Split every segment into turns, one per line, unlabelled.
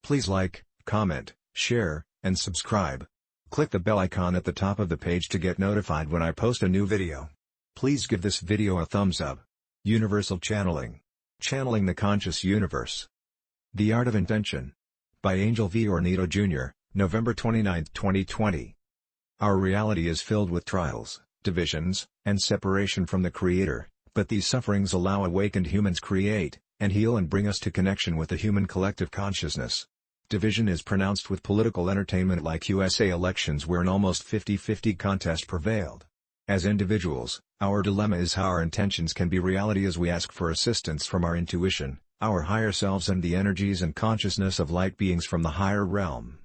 Please like, comment, share, and subscribe. Click the bell icon at the top of the page to get notified when I post a new video. Please give this video a thumbs up. Universal Channeling. Channeling the Conscious Universe. The Art of Intention. By Angel V. Ornedo Jr., November 29, 2020. Our reality is filled with trials, divisions, and separation from the Creator, but these sufferings allow awakened humans create, and heal and bring us to connection with the human collective consciousness. Division is pronounced with political entertainment like USA elections where an almost 50-50 contest prevailed. As individuals, our dilemma is how our intentions can be reality as we ask for assistance from our intuition, our higher selves and the energies and consciousness of light beings from the higher realm.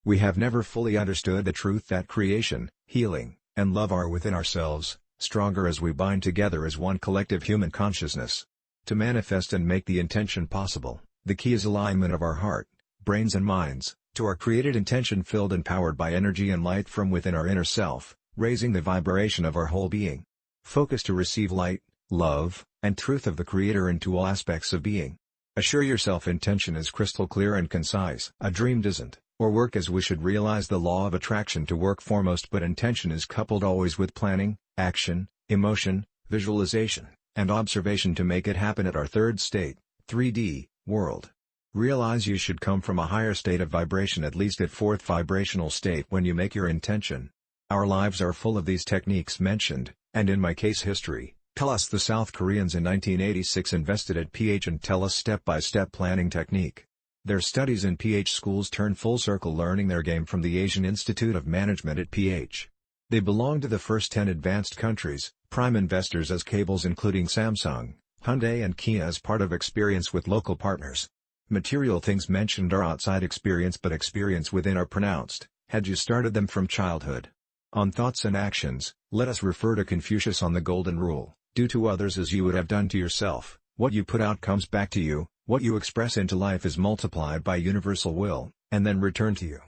We have never fully understood the truth that creation, healing, and love are within ourselves, stronger as we bind together as one collective human consciousness. To manifest and make the intention possible, the key is alignment of our heart, brains and minds, to our created intention filled and powered by energy and light from within our inner self, raising the vibration of our whole being. Focus to receive light, love, and truth of the Creator into all aspects of being. Assure yourself intention is crystal clear and concise. A dream doesn't, or work as we should realize the law of attraction to work foremost, but intention is coupled always with planning, action, emotion, visualization, and observation to make it happen at our third state, 3D, world. Realize you should come from a higher state of vibration, at least at fourth vibrational state, when you make your intention. Our lives are full of these techniques mentioned, and in my case history, tell us the South Koreans in 1986 invested at PH and tell us step-by-step planning technique. Their studies in PH schools turned full circle learning their game from the Asian Institute of Management at PH. They belong to the first 10 advanced countries, prime investors as cables including Samsung, Hyundai and Kia as part of experience with local partners. Material things mentioned are outside experience, but experience within are pronounced, had you started them from childhood. On thoughts and actions, let us refer to Confucius on the Golden Rule, do to others as you would have done to yourself. What you put out comes back to you, what you express into life is multiplied by universal will, and then returned to you.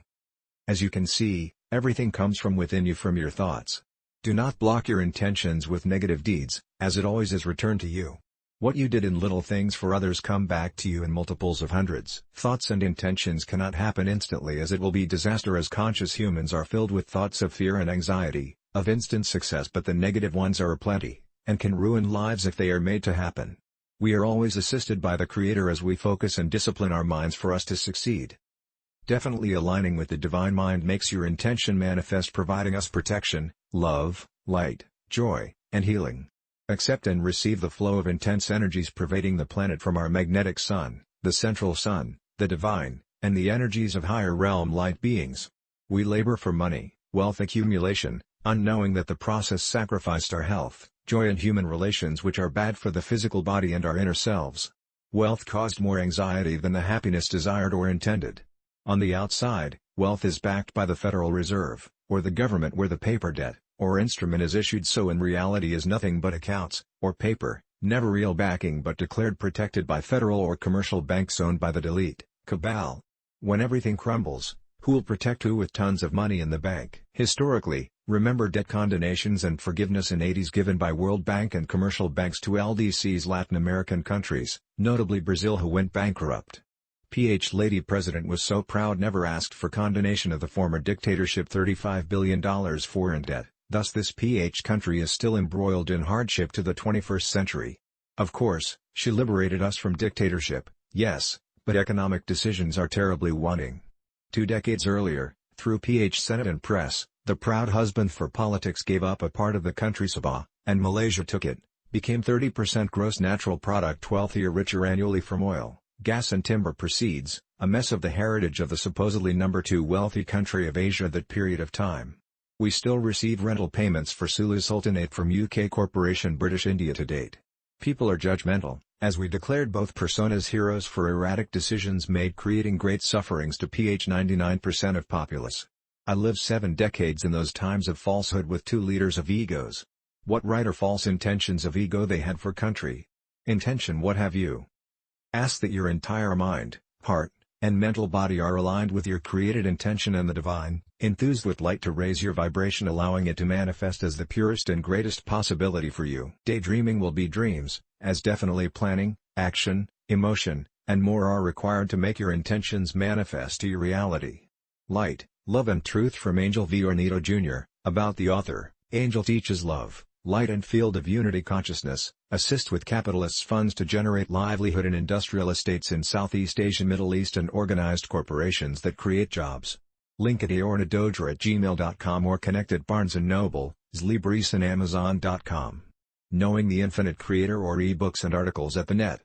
As you can see, everything comes from within you from your thoughts. Do not block your intentions with negative deeds, as it always is returned to you. What you did in little things for others come back to you in multiples of hundreds. Thoughts and intentions cannot happen instantly, as it will be disaster, as conscious humans are filled with thoughts of fear and anxiety, of instant success, but the negative ones are aplenty, and can ruin lives if they are made to happen. We are always assisted by the Creator as we focus and discipline our minds for us to succeed. Definitely aligning with the Divine Mind makes your intention manifest, providing us protection, love, light, joy, and healing. Accept and receive the flow of intense energies pervading the planet from our magnetic sun, the central sun, the divine, and the energies of higher realm light beings. We labor for money, wealth accumulation, unknowing that the process sacrificed our health, joy and human relations, which are bad for the physical body and our inner selves. Wealth caused more anxiety than the happiness desired or intended. On the outside, wealth is backed by the Federal Reserve, or the government where the paper debt, or instrument is issued, so in reality is nothing but accounts, or paper, never real backing but declared protected by federal or commercial banks owned by the elite, cabal. When everything crumbles, who'll protect who with tons of money in the bank? Historically, remember debt condemnations and forgiveness in 80s given by World Bank and commercial banks to LDC's Latin American countries, notably Brazil, who went bankrupt. PH Lady President was so proud, never asked for condonation of the former dictatorship, $35 billion foreign debt. Thus this PH country is still embroiled in hardship to the 21st century. Of course, she liberated us from dictatorship, yes, but economic decisions are terribly wanting. 2 decades earlier, through PH Senate and press, the proud husband for politics gave up a part of the country, Sabah, and Malaysia took it, became 30% gross natural product wealthier, richer annually from oil, gas and timber proceeds, a mess of the heritage of the supposedly number 2 wealthy country of Asia that period of time. We still receive rental payments for Sulu Sultanate from UK Corporation British India to date. People are judgmental, as we declared both personas heroes for erratic decisions made, creating great sufferings to PH 99% of populace. I lived 7 decades in those times of falsehood with 2 leaders of egos. What right or false intentions of ego they had for country? Intention, what have you? Ask that your entire mind, heart, and mental body are aligned with your created intention and the divine, enthused with light to raise your vibration, allowing it to manifest as the purest and greatest possibility for you. Daydreaming will be dreams, as definitely planning, action, emotion, and more are required to make your intentions manifest to your reality. Light, Love and Truth from Angel V. Ornedo Jr., about the author. Angel teaches love, light and field of unity consciousness, assist with capitalists' funds to generate livelihood in industrial estates in Southeast Asia, Middle East and organized corporations that create jobs. Link at ornedoja@gmail.com or connect at Barnes & Noble, Libris and Amazon.com. Knowing the Infinite Creator or ebooks and articles at the net.